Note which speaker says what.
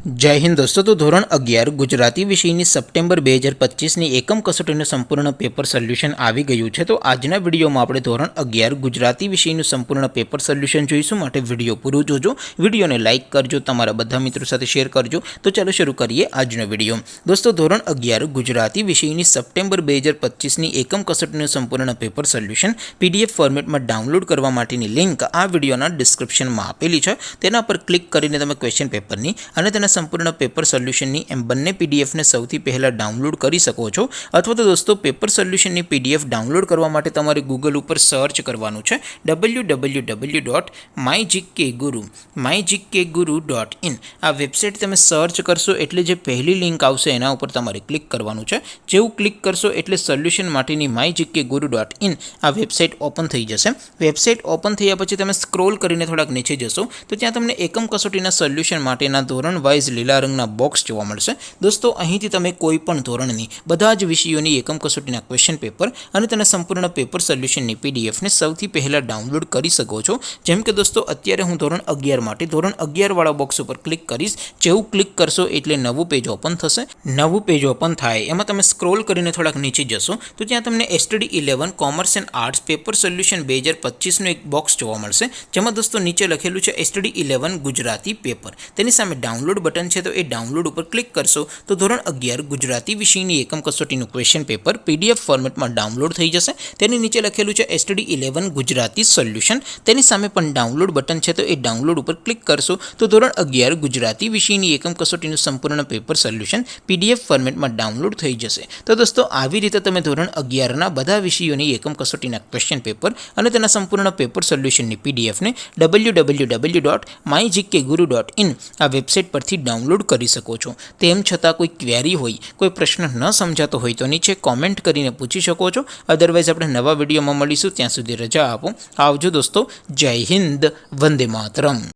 Speaker 1: जय हिंद दोस्तों। तो ધોરણ 11 ગુજરાતી વિષયની સપ્ટેમ્બર 2025ની એકમ કસોટીનું સંપૂર્ણ પેપર સોલ્યુશન આવી ગયું છે। તો આજના વિડીયોમાં આપણે ધોરણ 11 ગુજરાતી વિષયનું સંપૂર્ણ પેપર સોલ્યુશન જોઈશું, માટે વિડીયો પૂરો જોજો, વિડીયોને લાઇક કરજો, તમારા બધા મિત્રો સાથે શેર કરજો। તો ચાલો શરૂ કરીએ આજનો વિડીયો। દોસ્તો ધોરણ 11 ગુજરાતી વિષયની સપ્ટેમ્બર 2025ની એકમ કસોટીનું સંપૂર્ણ પેપર સોલ્યુશન પીડીએફ ફોર્મેટમાં ડાઉનલોડ કરવા માટેની લિંક આ વિડીયોના ડિસ્ક્રિપ્શનમાં આપેલી છે। તેના પર ક્લિક કરીને તમે ક્વેશ્ચન પેપરની અને તેના સંપૂર્ણ પેપર સોલ્યુશનની એમ બંને પીડીએફને સૌથી પહેલાં ડાઉનલોડ કરી શકો છો। અથવા તો દોસ્તો પેપર સોલ્યુશનની પીડીએફ ડાઉનલોડ કરવા માટે તમારે ગૂગલ ઉપર સર્ચ કરવાનું છે www.mygkguru.in। આ વેબસાઇટ તમે સર્ચ કરશો એટલે જે પહેલી લિંક આવશે એના ઉપર તમારે ક્લિક કરવાનું છે। જેવું ક્લિક કરશો એટલે સોલ્યુશન માટેની mygkguru.in આ વેબસાઇટ ઓપન થઈ જશે। વેબસાઇટ ઓપન થયા પછી તમે સ્ક્રોલ કરીને થોડાક નીચે જશો તો ત્યાં તમને એકમ કસોટીના સોલ્યુશન માટેના ધોરણ વાઇઝ લીલા રંગના બોક્સ જોવા મળશે। દોસ્તો અહીંથી તમે કોઈ પણ ધોરણની બધા જ વિષયોની એકમ કસોટીના ક્વેશ્ચન પેપર અને તેના સંપૂર્ણ પેપર સોલ્યુશનની પીડીએફને સૌથી પહેલાં ડાઉનલોડ કરી શકો છો। જેમ કે દોસ્તો અત્યારે હું ધોરણ 11 માટે ધોરણ 11 વાળા બોક્સ ઉપર ક્લિક કરીશ। જેવું ક્લિક કરશો એટલે નવું પેજ ઓપન થશે। નવું પેજ ઓપન થાય એમાં તમે સ્ક્રોલ કરીને થોડાક નીચે જશો તો ત્યાં તમને STD 11 commerce and arts paper solution 2025નું એક બોક્સ જોવા મળશે, જેમાં દોસ્તો નીચે લખેલું છે STD 11 ગુજરાતી પેપર। તેની સામે ડાઉનલોડ બટન છે, તો એ ડાઉનલોડ ઉપર ક્લિક કરશો તો ધોરણ 11 ગુજરાતી વિષયની એકમ કસોટીનું ક્વેશ્ચન પેપર પીડીએફ ફોર્મેટમાં ડાઉનલોડ થઈ જશે। તેની નીચે લખેલું છે STD 11 ગુજરાતી સોલ્યુશન, તેની સામે પણ ડાઉનલોડ બટન છે, તો એ ડાઉનલોડ ઉપર ક્લિક કરશો તો ધોરણ 11 ગુજરાતી વિષયની એકમ કસોટીનું સંપૂર્ણ પેપર સોલ્યુશન પીડીએફ ફોર્મેટમાં ડાઉનલોડ થઈ જશે। તો દોસ્તો આવી રીતે તમે ધોરણ 11ના બધા વિષયોની એકમ કસોટીના ક્વેશ્ચન પેપર અને તેના સંપૂર્ણ પેપર સોલ્યુશનની પીડીએફને www.mygkguru.in આ વેબસાઇટ પરથી ડાઉનલોડ કરી શકો છો। તેમ છતાં કોઈ ક્વેરી હોય, કોઈ પ્રશ્ન ન સમજાતો હોય તો નીચે કોમેન્ટ કરીને પૂછી શકો છો। અદરવાઇઝ આપણે નવા વિડીયોમાં મળીશું, ત્યાં સુધી રજા આપો। આવજો દોસ્તો, જય હિન્દ, વંદે માતરમ।